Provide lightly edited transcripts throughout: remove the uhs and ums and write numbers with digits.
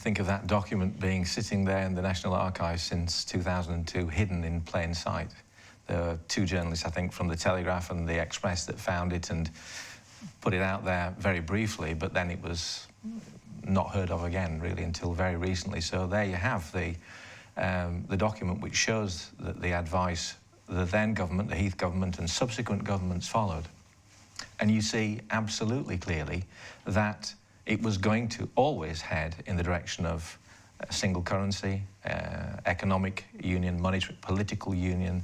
think of that document being sitting there in the National Archives since 2002, hidden in plain sight. There were two journalists, I think, from the Telegraph and the Express that found it and put it out there very briefly, but then it was not heard of again, really, until very recently. So there you have the document which shows that the advice the then government, the Heath government, and subsequent governments followed. And you see absolutely clearly that it was going to always head in the direction of a single currency, economic union, monetary, political union,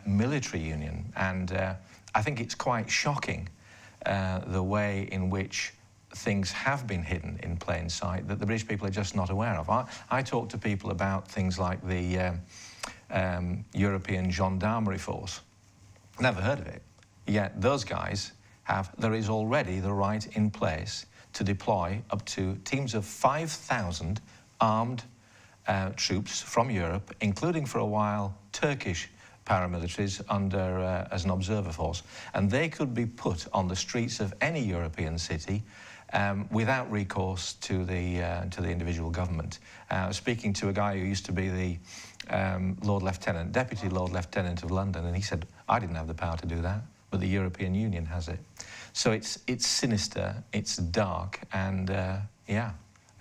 military union. And I think it's quite shocking the way in which things have been hidden in plain sight that the British people are just not aware of. I talk to people about things like the European Gendarmerie Force. Never heard of it. Yet those guys there is already the right in place to deploy up to teams of 5,000 armed troops from Europe, including for a while Turkish paramilitaries as an observer force. And they could be put on the streets of any European city without recourse to the individual government. Speaking to a guy who used to be the Deputy Lord Lieutenant of London, and he said, I didn't have the power to do that, but the European Union has it. So it's sinister, it's dark, and yeah,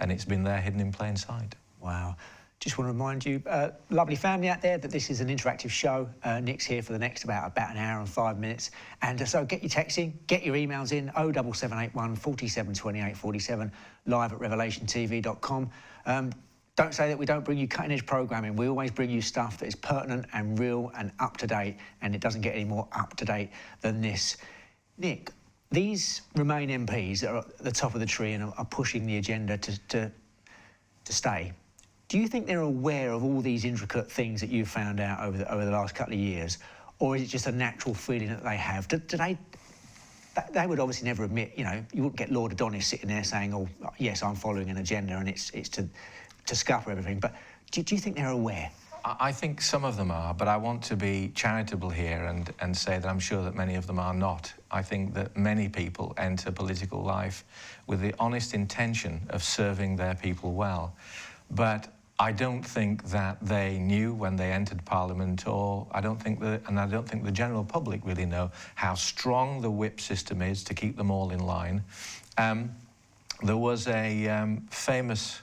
and it's been there hidden in plain sight. Wow. Just want to remind you, lovely family out there, that this is an interactive show. Nick's here for the next about an hour and 5 minutes. And so get your texts in, get your emails in, 07781 47 28 47, live at revelationtv.com. Don't say that we don't bring you cutting-edge programming. We always bring you stuff that is pertinent and real and up-to-date, and it doesn't get any more up-to-date than this. Nick, these Remain MPs that are at the top of the tree and are pushing the agenda to stay, do you think they're aware of all these intricate things that you've found out over the last couple of years, or is it just a natural feeling that they have? They would obviously never admit, you know, you wouldn't get Lord Adonis sitting there saying, oh, yes, I'm following an agenda and it's to scupper everything, but do you think they're aware? I think some of them are, but I want to be charitable here and say that I'm sure that many of them are not. I think that many people enter political life with the honest intention of serving their people well, but I don't think that they knew when they entered Parliament, or I don't think the general public really know how strong the whip system is to keep them all in line. There was a famous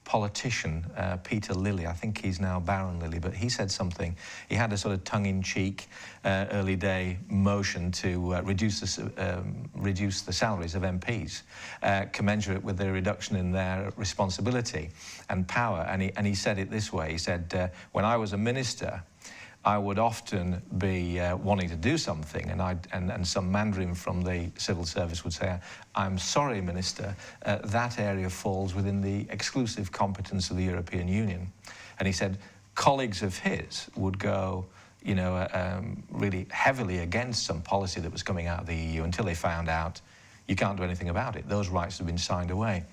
politician, Peter Lilly, I think he's now Baron Lilly, but he said something. He had a sort of tongue-in-cheek early day motion to reduce the salaries of MPs, commensurate with the reduction in their responsibility and power. And he said it this way. He said, when I was a minister, I would often be wanting to do something, and some Mandarin from the civil service would say, I'm sorry, Minister, that area falls within the exclusive competence of the European Union. And he said colleagues of his would go, you know, really heavily against some policy that was coming out of the EU until they found out you can't do anything about it. Those rights have been signed away.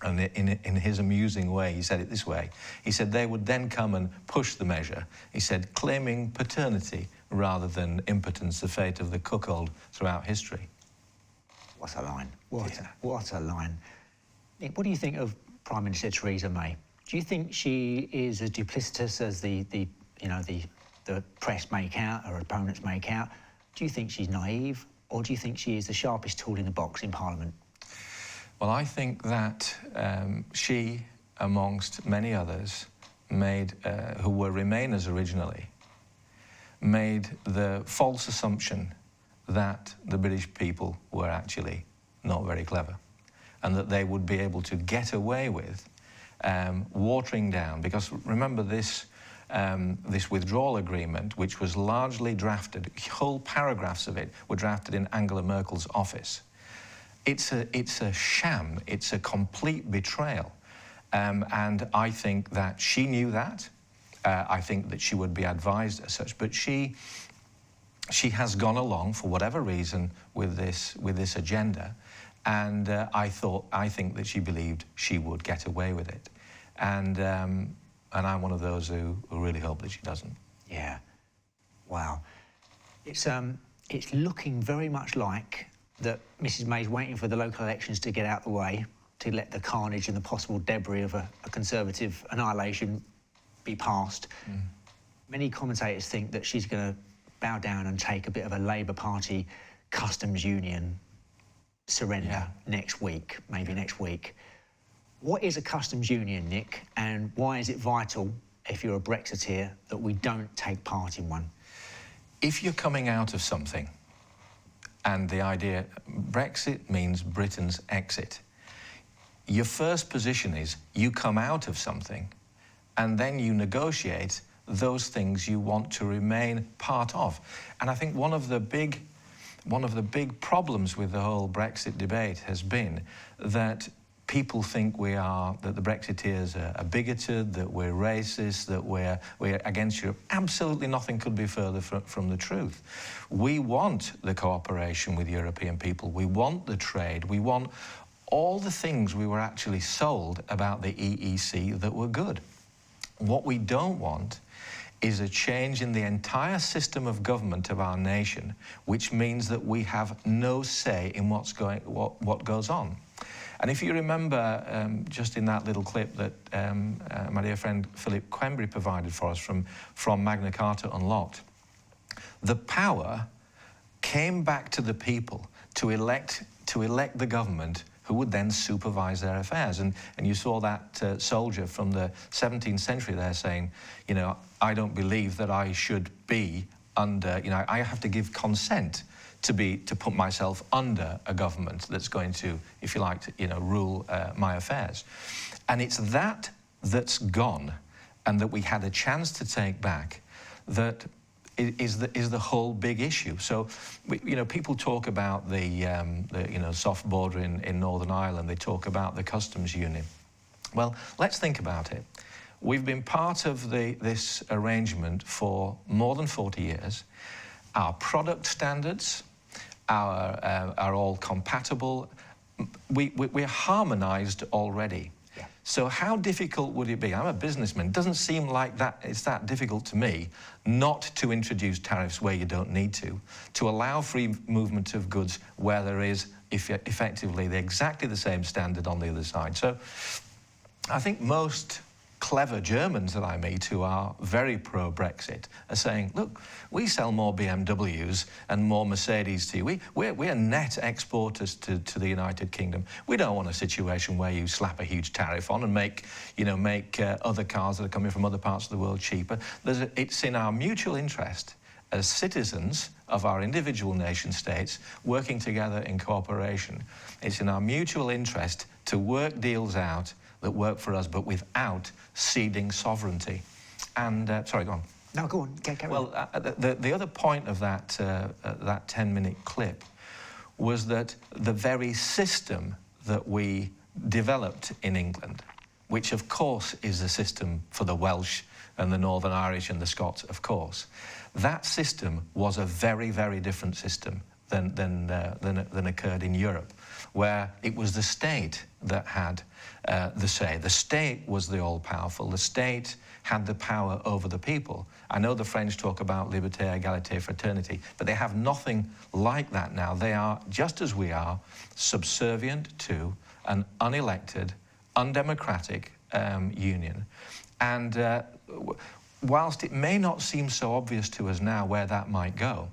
And in his amusing way, he said it this way. He said they would then come and push the measure. He said, claiming paternity rather than impotence, the fate of the cuckold throughout history. What a line. What a line. Nick, what do you think of Prime Minister Theresa May? Do you think she is as duplicitous as the press make out, or opponents make out? Do you think she's naive, or do you think she is the sharpest tool in the box in Parliament? Well, I think that she, amongst many others, who were Remainers originally, made the false assumption that the British people were actually not very clever, and that they would be able to get away with watering down, because remember this withdrawal agreement, which was largely drafted, whole paragraphs of it were drafted in Angela Merkel's office. It's a sham, it's a complete betrayal. And I think that she knew that. I think that she would be advised as such, but she has gone along for whatever reason with this agenda, and I think that she believed she would get away with it. And I'm one of those who really hope that she doesn't. Yeah. Wow. It's looking very much like that Mrs May's waiting for the local elections to get out the way to let the carnage and the possible debris of a Conservative annihilation be past. Many commentators think that she's going to bow down and take a bit of a Labour Party customs union surrender next week, maybe next week. What is a customs union, Nick, and why is it vital, if you're a Brexiteer, that we don't take part in one? If you're coming out of something, and the idea, Brexit means Britain's exit, your first position is you come out of something, and then you negotiate those things you want to remain part of. And I think one of the big problems with the whole Brexit debate has been that people think that the Brexiteers are bigoted, that we're racist, that we're against Europe. Absolutely nothing could be further from the truth. We want the cooperation with European people. We want the trade. We want all the things we were actually sold about the EEC that were good. What we don't want is a change in the entire system of government of our nation, which means that we have no say in what goes on. And if you remember, just in that little clip that my dear friend Philip Quembry provided for us from Magna Carta Unlocked, the power came back to the people to elect the government who would then supervise their affairs. And you saw that soldier from the 17th century there saying, you know, I don't believe that I should be under, you know, I have to give consent to put myself under a government that's going to, if you like, rule my affairs. And it's that's gone, and that we had a chance to take back, that is the whole big issue. So, people talk about the soft border in Northern Ireland. They talk about the customs union. Well, let's think about it. We've been part of this arrangement for more than 40 years. Our product standards are all compatible. We're harmonised already. Yeah. So how difficult would it be? I'm a businessman. It doesn't seem like it's that difficult to me not to introduce tariffs where you don't need to allow free movement of goods where there is effectively exactly the same standard on the other side. So I think most clever Germans that I meet who are very pro-Brexit are saying, look, we sell more BMWs and more Mercedes to you. We're net exporters to the United Kingdom. We don't want a situation where you slap a huge tariff on and make other cars that are coming from other parts of the world cheaper. It's in our mutual interest as citizens of our individual nation states working together in cooperation. It's in our mutual interest to work deals out that work for us, but without ceding sovereignty. And, sorry, go on. No, go on, carry on. Well, the other point of that 10-minute clip was that the very system that we developed in England, which of course is the system for the Welsh and the Northern Irish and the Scots, of course, that system was a very, very different system than occurred in Europe, where it was the state that had the say. The state was the all-powerful. The state had the power over the people. I know the French talk about liberté, égalité, fraternity, but they have nothing like that now. They are, just as we are, subservient to an unelected, undemocratic union. And whilst it may not seem so obvious to us now where that might go,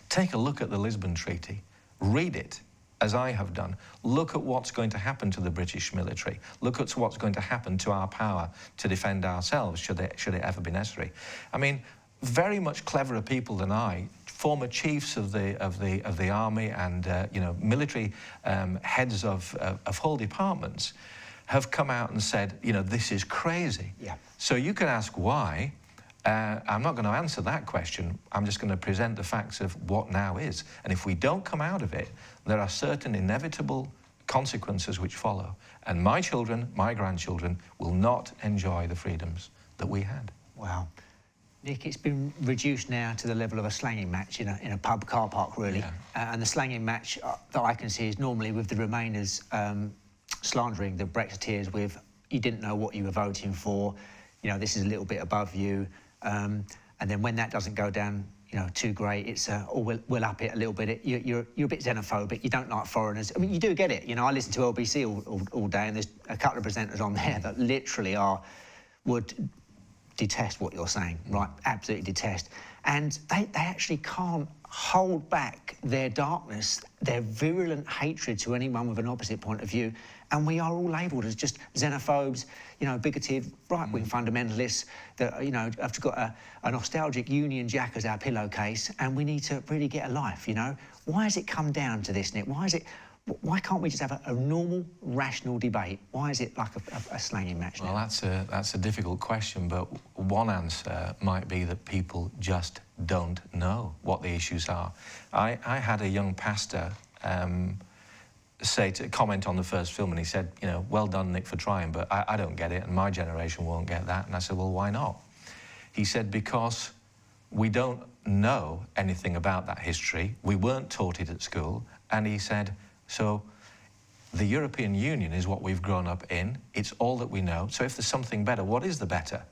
take a look at the Lisbon Treaty. Read it, as I have done. Look at what's going to happen to the British military. Look at what's going to happen to our power to defend ourselves, should it ever be necessary. I mean, very much cleverer people than I, former chiefs of the army and military heads of whole departments, have come out and said, this is crazy. Yeah. So you can ask why. I'm not going to answer that question. I'm just going to present the facts of what now is. And if we don't come out of it, there are certain inevitable consequences which follow. And my children, my grandchildren, will not enjoy the freedoms that we had. Wow. Nick, it's been reduced now to the level of a slanging match in a pub car park, really. Yeah. And the slanging match that I can see is normally with the Remainers slandering the Brexiteers with, you didn't know what you were voting for, this is a little bit above you. And then when that doesn't go down, you know, too great. It's or we'll up it a little bit. You're a bit xenophobic. You don't like foreigners. I mean, you do get it. You know, I listen to LBC all day, and there's a couple of presenters on there that literally would detest what you're saying, right? Absolutely detest. And they actually can't hold back their darkness, their virulent hatred to anyone with an opposite point of view. And we are all labelled as just xenophobes, you know, bigoted, right-wing fundamentalists that, you know, have got a nostalgic Union Jack as our pillowcase, and we need to really get a life, you know? Why has it come down to this, Nick? Why can't we just have a normal, rational debate? Why is it like a slanging match now? Well, that's a difficult question, but one answer might be that people just don't know what the issues are. I had a young pastor comment on the first film, and he said, you know, well done, Nick, for trying, but I don't get it, and my generation won't get that. And I said, well, why not? He said, because we don't know anything about that history. We weren't taught it at school. And he said, so the European Union is what we've grown up in. It's all that we know. So if there's something better, what is the better?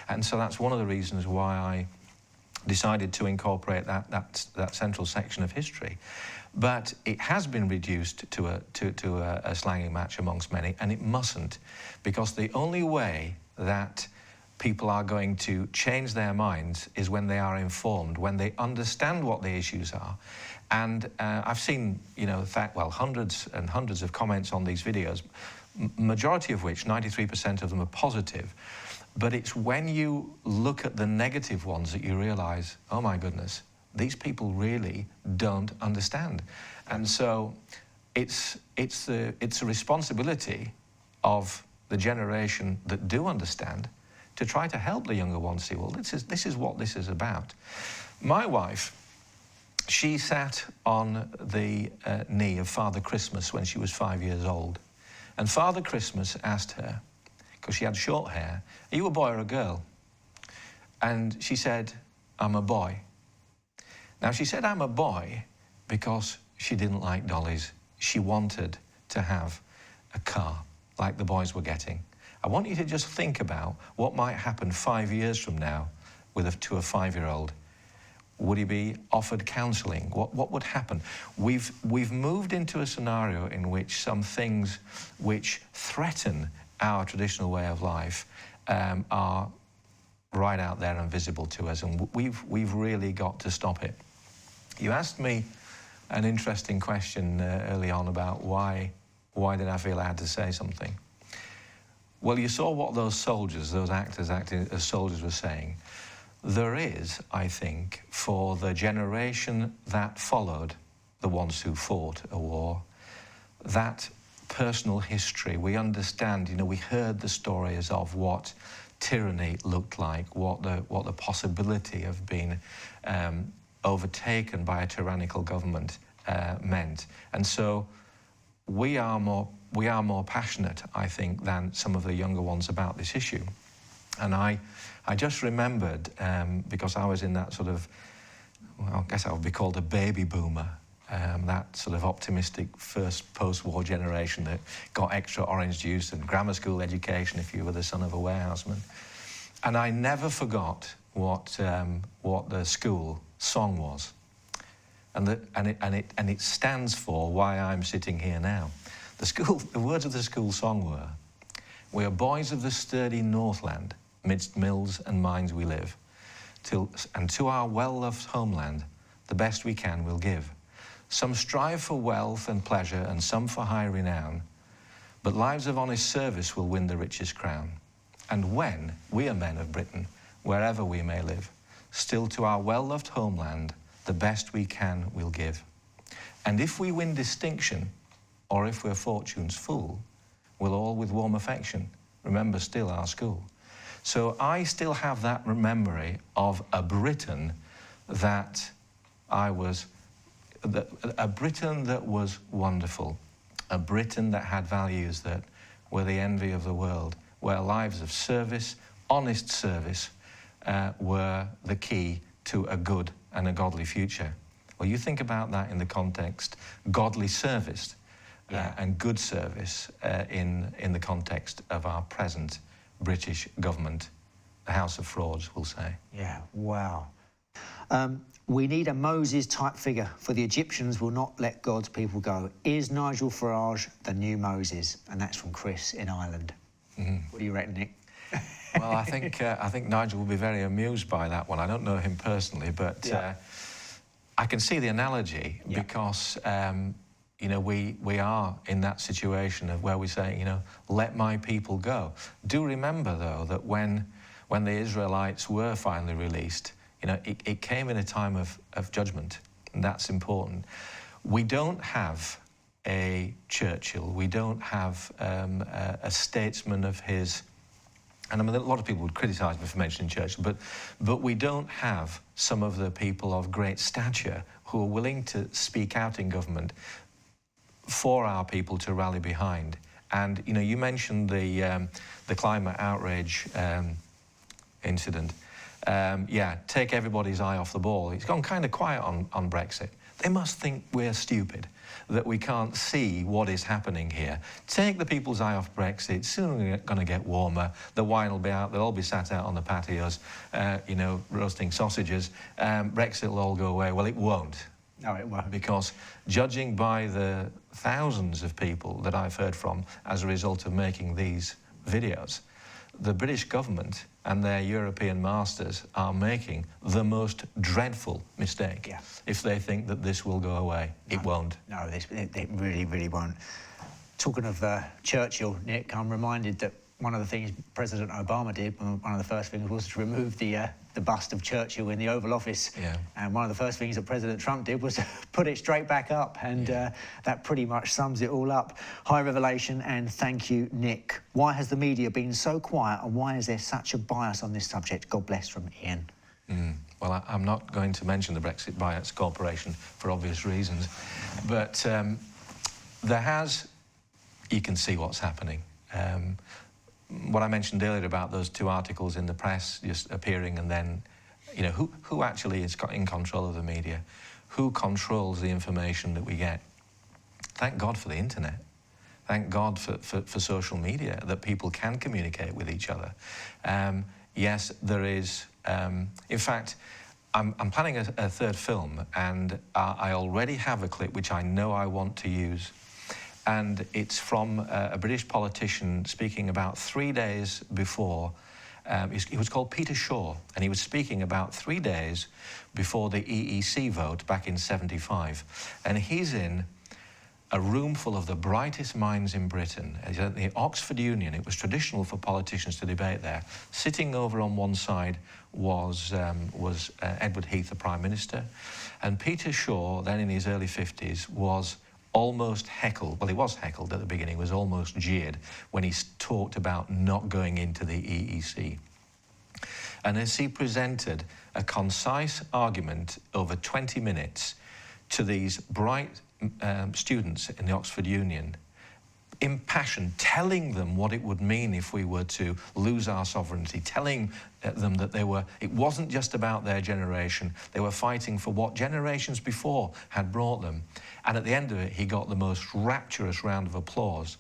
And so that's one of the reasons why I decided to incorporate that central section of history. But it has been reduced to a slanging match amongst many, and it mustn't, because the only way that people are going to change their minds is when they are informed, when they understand what the issues are. And I've seen, you know, hundreds and hundreds of comments on these videos, majority of which, 93% of them, are positive. But it's when you look at the negative ones that you realise, oh my goodness, these people really don't understand. And so it's a responsibility of the generation that do understand to try to help the younger ones see, well, this is what this is about. My wife, she sat on the knee of Father Christmas when she was 5 years old. And Father Christmas asked her, because she had short hair, are you a boy or a girl? And she said, I'm a boy. Now, she said, I'm a boy because she didn't like dollies. She wanted to have a car like the boys were getting. I want you to just think about what might happen 5 years from now to a 5-year-old. Would he be offered counselling? What would happen? We've moved into a scenario in which some things which threaten our traditional way of life are right out there and visible to us, and we've really got to stop it. You asked me an interesting question early on about why did I feel I had to say something. Well, you saw what those soldiers, those actors acting as soldiers, were saying. There is, I think, for the generation that followed the ones who fought a war, that personal history. We understand, you know, we heard the stories of what tyranny looked like, what the possibility of being overtaken by a tyrannical government meant. And so we are more passionate, I think, than some of the younger ones about this issue. And I just remembered, because I was in that sort of, well, I guess I would be called a baby boomer, that sort of optimistic first post-war generation that got extra orange juice and grammar school education if you were the son of a warehouseman. And I never forgot what the school song was. And it stands for why I'm sitting here now. The words of the school song were, we are boys of the sturdy Northland, midst mills and mines we live, and to our well-loved homeland, the best we can we'll give. Some strive for wealth and pleasure, and some for high renown, but lives of honest service will win the richest crown. And when we are men of Britain, wherever we may live, still to our well-loved homeland, the best we can we'll give. And if we win distinction, or if we're fortune's fool, we'll all with warm affection remember still our school. So I still have that memory of a Britain that a Britain that was wonderful, a Britain that had values that were the envy of the world, where lives of service, honest service, were the key to a good and a godly future. Well, you think about that in the context, godly service and good service in the context of our present British government, the House of Frauds, we'll say. Yeah, wow. We need a Moses-type figure, for the Egyptians will not let God's people go. Is Nigel Farage the new Moses? And that's from Chris in Ireland. What do you reckon, Nick? Well, I think Nigel will be very amused by that one. I don't know him personally, but I can see the analogy because you know, we are in that situation of where we say, you know, let my people go. Do remember though that when the Israelites were finally released, you know, it came in a time of judgment, and that's important. We don't have a Churchill, we don't have a statesman of his, and I mean, a lot of people would criticise me for mentioning Churchill, but we don't have some of the people of great stature who are willing to speak out in government for our people to rally behind. And, you know, you mentioned the climate outrage incident. Yeah, take everybody's eye off the ball. It's gone kind of quiet on Brexit. They must think we're stupid, that we can't see what is happening here. Take the people's eye off Brexit. Soon we're going to get warmer. The wine will be out. They'll all be sat out on the patios, you know, roasting sausages. Brexit will all go away. Well, it won't. No, it won't. Because judging by the thousands of people that I've heard from as a result of making these videos, the British government and their European masters are making the most dreadful mistake if they think that this will go away. No, it won't. No, it really, really won't. Talking of Churchill, Nick, I'm reminded that one of the things President Obama did, one of the first things was to remove the bust of Churchill in the Oval Office. Yeah. And one of the first things that President Trump did was put it straight back up. And that pretty much sums it all up. High revelation, and thank you, Nick. Why has the media been so quiet, and why is there such a bias on this subject? God bless, from Ian. Well, I'm not going to mention the Brexit Bias Corporation for obvious reasons. But there has, you can see what's happening. What I mentioned earlier about those two articles in the press just appearing, and then, you know, who actually is in control of the media? Who controls the information that we get? Thank God for the internet. Thank God for social media, that people can communicate with each other. Yes, there is, in fact, I'm planning a third film, and I already have a clip which I know I want to use. And it's from a British politician speaking about 3 days before. He was called Peter Shaw, and he was speaking about 3 days before the EEC vote back in '75. And he's in a room full of the brightest minds in Britain. He's at the Oxford Union. It was traditional for politicians to debate there. Sitting over on one side was Edward Heath, the Prime Minister. And Peter Shaw, then in his early 50s, was almost heckled. Well, he was heckled at the beginning, was almost jeered when he talked about not going into the EEC. And as he presented a concise argument over 20 minutes to these bright students in the Oxford Union, impassioned, telling them what it would mean if we were to lose our sovereignty, telling them that it wasn't just about their generation, they were fighting for what generations before had brought them. And at the end of it, he got the most rapturous round of applause.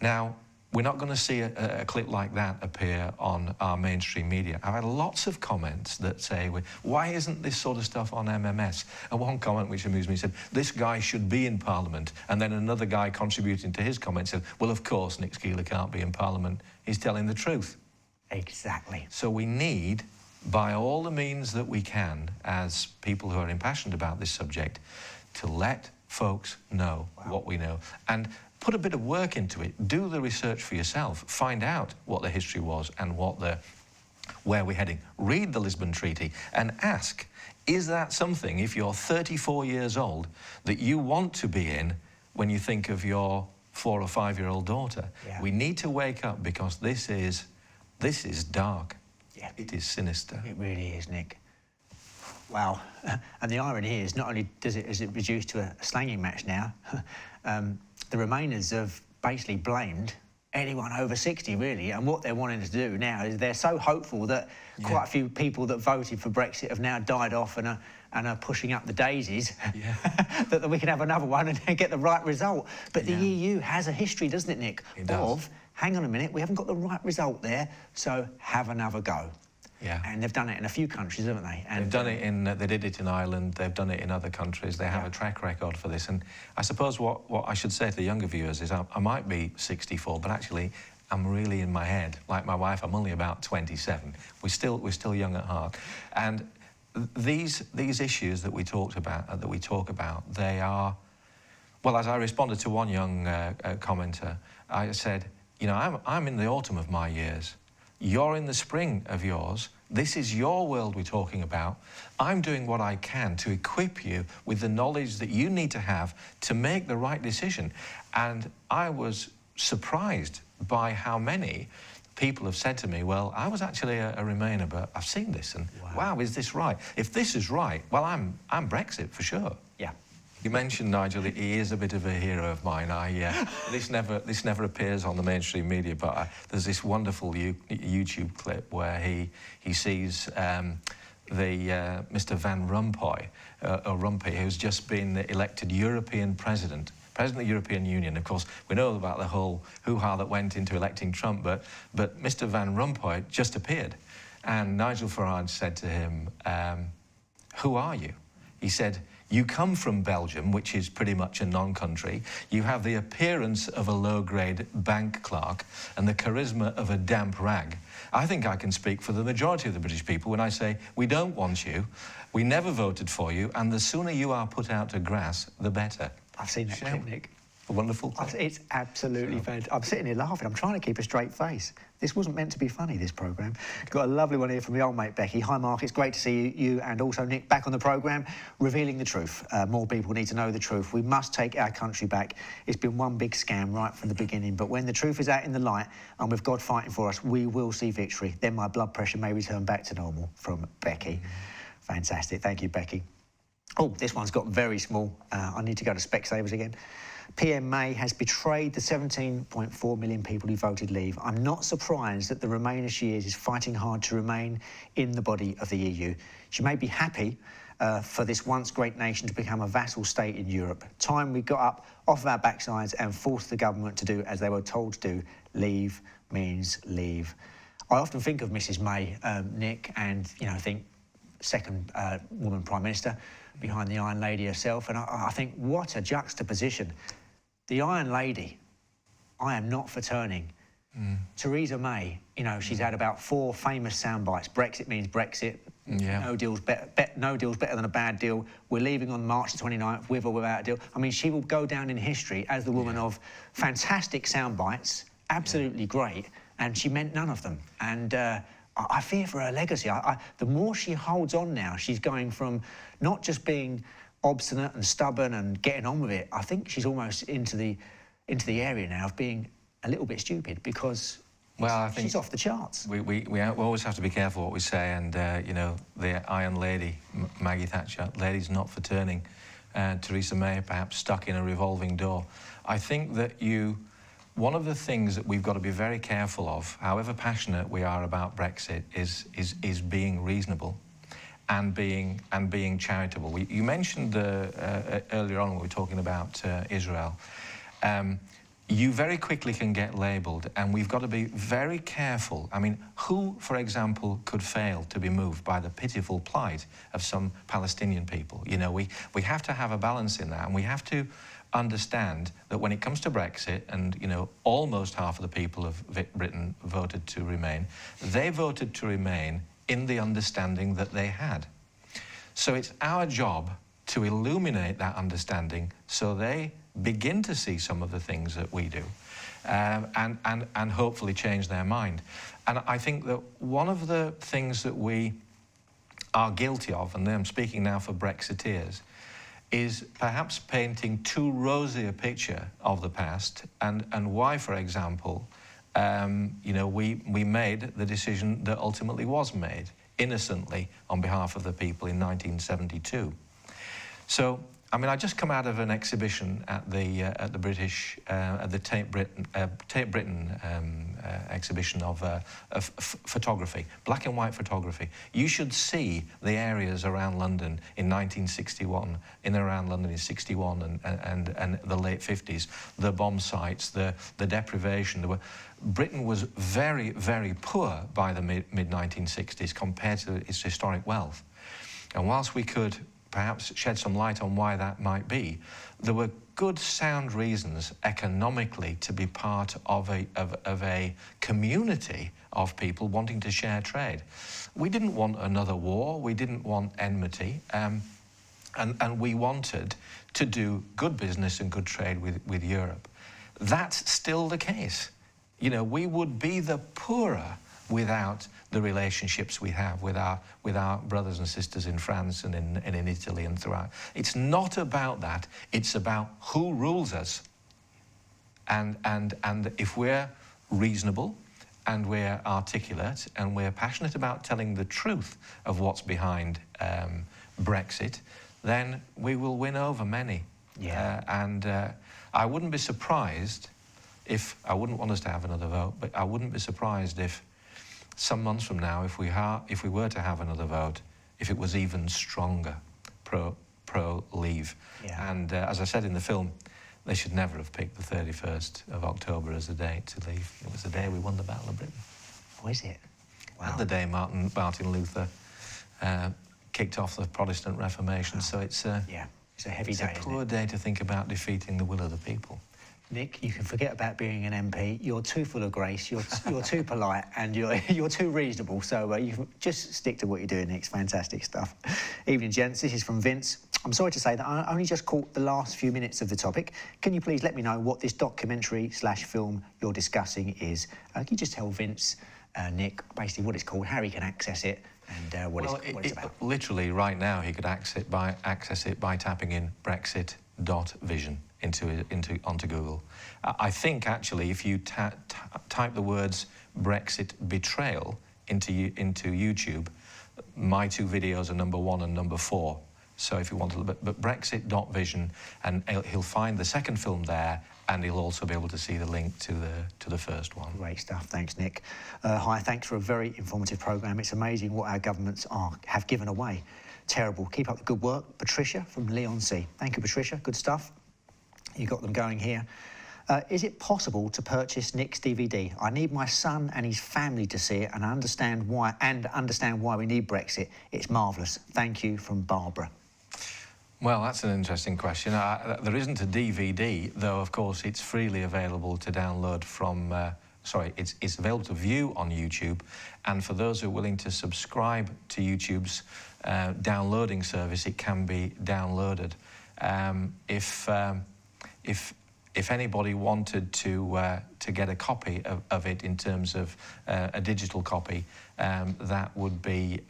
Now, we're not going to see a clip like that appear on our mainstream media. I've had lots of comments that say, why isn't this sort of stuff on MMS? And one comment which amused me said, this guy should be in Parliament. And then another guy contributing to his comment said, well, of course, Nick Szkiler can't be in Parliament. He's telling the truth. Exactly. So we need, by all the means that we can, as people who are impassioned about this subject, to let folks know what we know. And put a bit of work into it. Do the research for yourself. Find out what the history was and where we're heading. Read the Lisbon Treaty and ask, is that something, if you're 34 years old, that you want to be in when you think of your 4 or 5-year-old daughter? Yeah. We need to wake up, because this is dark. Yeah. It is sinister. It really is, Nick. Wow. And the irony is, not only is it reduced to a slanging match now, the Remainers have basically blamed anyone over 60, really. And what they're wanting to do now is they're so hopeful that quite a few people that voted for Brexit have now died off and are pushing up the daisies, that we can have another one and get the right result. But the EU has a history, doesn't it, Nick? It does. Hang on a minute, we haven't got the right result there, so have another go. Yeah. And they've done it in a few countries, haven't they? And they've done it in, they did it in Ireland, they've done it in other countries, they have a track record for this. And I suppose what I should say to the younger viewers is I might be 64, but actually I'm really in my head. Like my wife, I'm only about 27. We're still young at heart. And these issues that we talk about, they are, well, as I responded to one young commenter, I said, you know, I'm in the autumn of my years. You're in the spring of yours. This is your world we're talking about. I'm doing what I can to equip you with the knowledge that you need to have to make the right decision. And I was surprised by how many people have said to me, well, I was actually a Remainer, but I've seen this, and wow, is this right? If this is right, well, I'm Brexit for sure. Yeah. You mentioned Nigel, he is a bit of a hero of mine. This never appears on the mainstream media, but there's this wonderful YouTube clip where he sees Mr. Van Rompuy, who's just been elected European President of the European Union. Of course, we know about the whole hoo-ha that went into electing Trump, but Mr. Van Rompuy just appeared. And Nigel Farage said to him, who are you? He said, you come from Belgium, which is pretty much a non-country. You have the appearance of a low-grade bank clerk and the charisma of a damp rag. I think I can speak for the majority of the British people when I say, we don't want you, we never voted for you, and the sooner you are put out to grass, the better. I've seen that clip, Nick. A wonderful clip. It's absolutely fantastic. I'm sitting here laughing. I'm trying to keep a straight face. This wasn't meant to be funny, this programme. Got a lovely one here from the old mate, Becky. Hi, Mark. It's great to see you and also Nick back on the programme, revealing the truth. More people need to know the truth. We must take our country back. It's been one big scam right from the beginning, but when the truth is out in the light and with God fighting for us, we will see victory. Then my blood pressure may return back to normal. From Becky. Fantastic. Thank you, Becky. Oh, this one's got very small. I need to go to Specsavers again. PM May has betrayed the 17.4 million people who voted leave. I'm not surprised that the Remainer she is fighting hard to remain in the body of the EU. She may be happy for this once great nation to become a vassal state in Europe. Time we got up off of our backsides and forced the government to do as they were told to do. Leave means leave. I often think of Mrs May, Nick, and, you know, think second woman Prime Minister behind the Iron Lady herself, and I think what a juxtaposition. The Iron Lady, I am not for turning. Theresa May, you know, she's had about 4 famous soundbites. Brexit means Brexit. Yeah. No deal's better than a bad deal. We're leaving on March the 29th, with or without a deal. I mean, she will go down in history as the woman of fantastic soundbites, absolutely great, and she meant none of them. And I fear for her legacy. The more she holds on now, she's going from not just being obstinate and stubborn and getting on with it. I think she's almost into the area now of being a little bit stupid, because I think she's off the charts. We always have to be careful what we say, and you know, the Iron Lady, Maggie Thatcher, ladies not for turning. Theresa May perhaps stuck in a revolving door. I think that one of the things that we've got to be very careful of, however passionate we are about Brexit, is being reasonable and being charitable. You mentioned earlier on when we were talking about Israel. You very quickly can get labelled, and we've got to be very careful. I mean, who, for example, could fail to be moved by the pitiful plight of some Palestinian people? You know, we have to have a balance in that, and we have to understand that when it comes to Brexit, and, you know, almost half of the people of Britain voted to remain, they voted to remain in the understanding that they had. So it's our job to illuminate that understanding so they begin to see some of the things that we do, and hopefully change their mind. And I think that one of the things that we are guilty of, and I'm speaking now for Brexiteers, is perhaps painting too rosy a picture of the past, and why, for example, you know, we made the decision that ultimately was made innocently on behalf of the people in 1972. So I mean, I just come out of an exhibition at the British at the Tate Britain exhibition of photography, black and white photography. You should see the areas around London in 1961, in and around London in '61 and the late '50s, the bomb sites, the deprivation. Britain was very, very poor by the mid 1960s compared to its historic wealth. And whilst we could perhaps shed some light on why that might be, there were good, sound reasons economically to be part of a community of people wanting to share trade. We didn't want another war, we didn't want enmity, and we wanted to do good business and good trade with Europe. That's still the case. You know, we would be the poorer without the relationships we have with our brothers and sisters in France and in Italy and throughout. It's not about that. It's about who rules us. And if we're reasonable and we're articulate and we're passionate about telling the truth of what's behind Brexit, then we will win over many. Yeah. I wouldn't be surprised if, I wouldn't want us to have another vote, but I wouldn't be surprised if some months from now, if we were to have another vote, if it was even stronger pro-leave. Yeah. And as I said in the film, they should never have picked the 31st of October as a date to leave. It was the day we won the Battle of Britain. Oh, is it? Wow. And the day Martin Luther kicked off the Protestant Reformation. So it's a heavy day. It's a poor day to think about defeating the will of the people. Nick, you can forget about being an MP. You're too full of grace, you're too polite, and you're too reasonable. So you can just stick to what you're doing, Nick. It's fantastic stuff. Evening, gents. This is from Vince. I'm sorry to say that I only just caught the last few minutes of the topic. Can you please let me know what this documentary/film you're discussing is? Can you just tell Vince, Nick, basically what it's called, how he can access it, and what it's about? Literally, right now, he could access it by tapping in Brexit.vision. onto Google. I think actually if you type the words Brexit Betrayal into YouTube, my two videos are #1 and #4. So if you want to, but Brexit.vision, and he'll find the second film there, and he'll also be able to see the link to the first one. Great stuff. Thanks, Nick. Hi, thanks for a very informative programme. It's amazing what our governments have given away. Terrible. Keep up the good work. Patricia from Leon C. Thank you, Patricia. Good stuff. You got them going here. Is it possible to purchase Nick's DVD? I need my son and his family to see it and understand why we need Brexit. It's marvellous. Thank you, from Barbara. Well, that's an interesting question. There isn't a DVD, though, of course, it's freely available to download from... it's available to view on YouTube, and for those who are willing to subscribe to YouTube's downloading service, it can be downloaded. If anybody wanted to get a copy of it in terms of a digital copy, that would be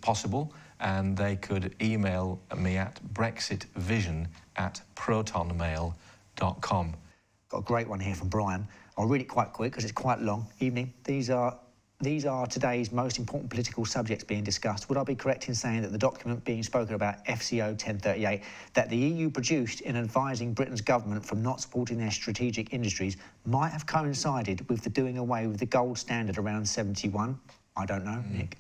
possible, and they could email me at brexitvision@protonmail.com. Got a great one here from Brian. I'll read it quite quick because it's quite long. Evening. These are today's most important political subjects being discussed. Would I be correct in saying that the document being spoken about, FCO 1038, that the EU produced in advising Britain's government from not supporting their strategic industries, might have coincided with the doing away with the gold standard around 71? I don't know, Nick.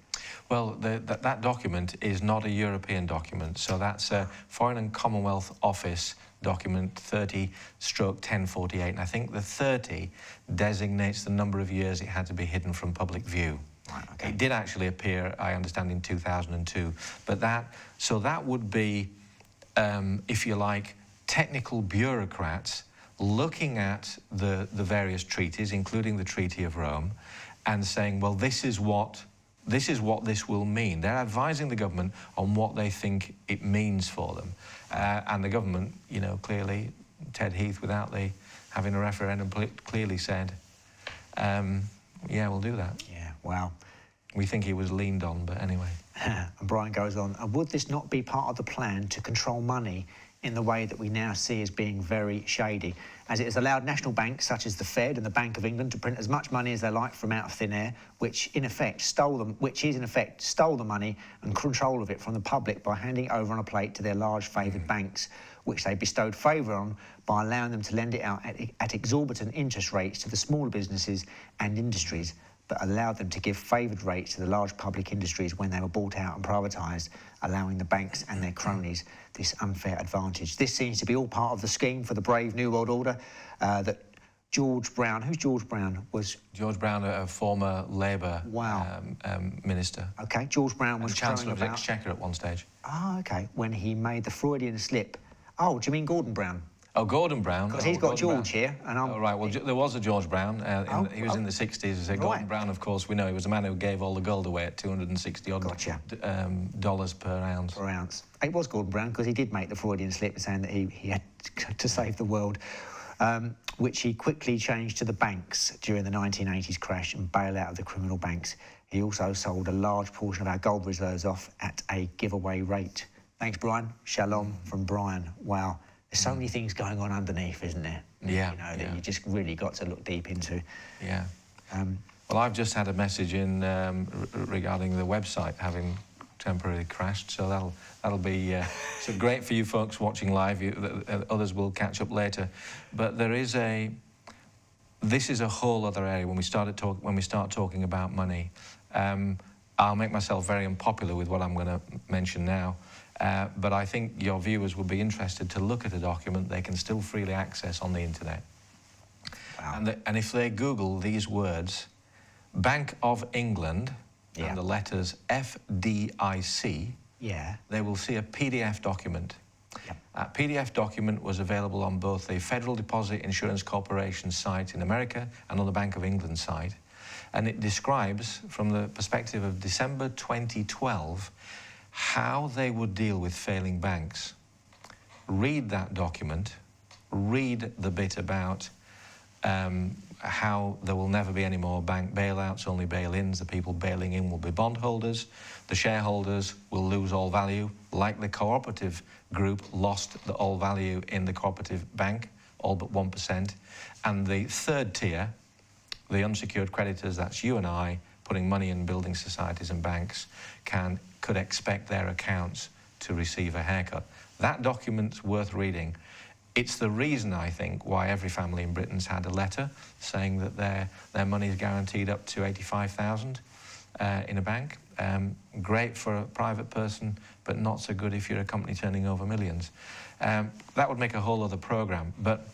Well, that document is not a European document, so that's a Foreign and Commonwealth Office document 30/1048, and I think the 30 designates the number of years it had to be hidden from public view. Right, okay. It did actually appear, I understand, in 2002, but that would be, if you like, technical bureaucrats looking at the various treaties, including the Treaty of Rome, and saying, well, this is what this will mean. They're advising the government on what they think it means for them. And the government, you know, clearly, Ted Heath, without having a referendum, clearly said, yeah, we'll do that. Yeah, wow. We think he was leaned on, but anyway. And Brian goes on, would this not be part of the plan to control money in the way that we now see as being very shady, as it has allowed national banks such as the Fed and the Bank of England to print as much money as they like from out of thin air, which in effect stole the money and control of it from the public by handing it over on a plate to their large favoured banks, which they bestowed favour on by allowing them to lend it out at exorbitant interest rates to the smaller businesses and industries, but allowed them to give favoured rates to the large public industries when they were bought out and privatised, allowing the banks and their cronies this unfair advantage. This seems to be all part of the scheme for the brave New World Order that George Brown, who's George Brown? Was George Brown, a former Labour minister. Okay, George Brown was Chancellor of the Exchequer at one stage. Ah, okay, when he made the Freudian slip. Oh, do you mean Gordon Brown? Oh, Gordon Brown. Because he's got George here, and I'm... Oh, right, well, there was a George Brown. He was in the 60s. Gordon Brown, of course, we know he was a man who gave all the gold away at $260 dollars per ounce. Per ounce. It was Gordon Brown, because he did make the Freudian slip saying that he had to save the world, which he quickly changed to the banks during the 1980s crash and bailout of the criminal banks. He also sold a large portion of our gold reserves off at a giveaway rate. Thanks, Brian. Shalom from Brian. Wow. There's so many things going on underneath, isn't there? Yeah. You know, that you just really got to look deep into. Yeah. Well, I've just had a message in regarding the website having temporarily crashed, so that'll be so great for you folks watching live. Others will catch up later. But this is a whole other area when we start talking about money. I'll make myself very unpopular with what I'm going to mention now. But I think your viewers will be interested to look at a document they can still freely access on the internet. Wow. And if they Google these words, Bank of England, and the letters FDIC, they will see a PDF document. That PDF document was available on both the Federal Deposit Insurance Corporation site in America and on the Bank of England site. And it describes, from the perspective of December 2012, how they would deal with failing banks. Read that document, read the bit about how there will never be any more bank bailouts, only bail-ins. The people bailing in will be bondholders. The shareholders will lose all value, like the cooperative group lost all value in the cooperative bank, all but 1%. And the third tier, the unsecured creditors, that's you and I, putting money in building societies and banks, could expect their accounts to receive a haircut. That document's worth reading. It's the reason, I think, why every family in Britain's had a letter saying that their money is guaranteed up to $85,000 in a bank. Great for a private person, but not so good if you're a company turning over millions. That would make a whole other programme, but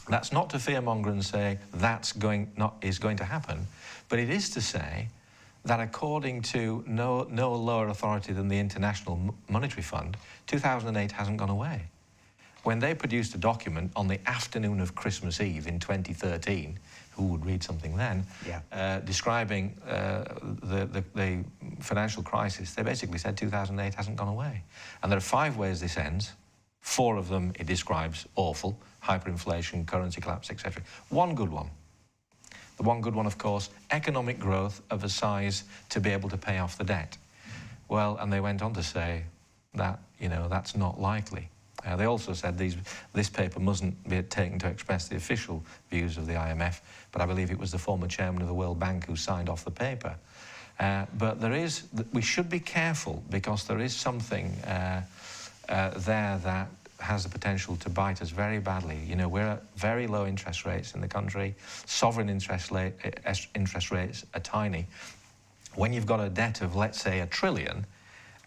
that's not to fearmonger and say is going to happen, but it is to say that according to no lower authority than the International Monetary Fund, 2008 hasn't gone away. When they produced a document on the afternoon of Christmas Eve in 2013, who would read something then, describing the financial crisis, they basically said 2008 hasn't gone away. And there are 5 ways this ends. 4 of them it describes awful: hyperinflation, currency collapse, etc. One good one. The one good one, of course, economic growth of a size to be able to pay off the debt. Well, and they went on to say that, that's not likely. They also said this paper mustn't be taken to express the official views of the IMF, but I believe it was the former chairman of the World Bank who signed off the paper. But we should be careful, because there is something there that has the potential to bite us very badly. We're at very low interest rates in the country. Sovereign interest rates are tiny. When you've got a debt of, let's say, $1 trillion,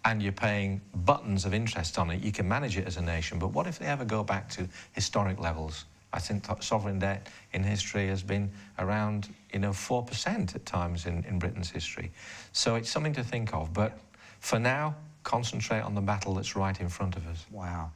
and you're paying buttons of interest on it, you can manage it as a nation. But what if they ever go back to historic levels? I think sovereign debt in history has been around, 4% at times in Britain's history. So it's something to think of. But for now, concentrate on the battle that's right in front of us. Wow.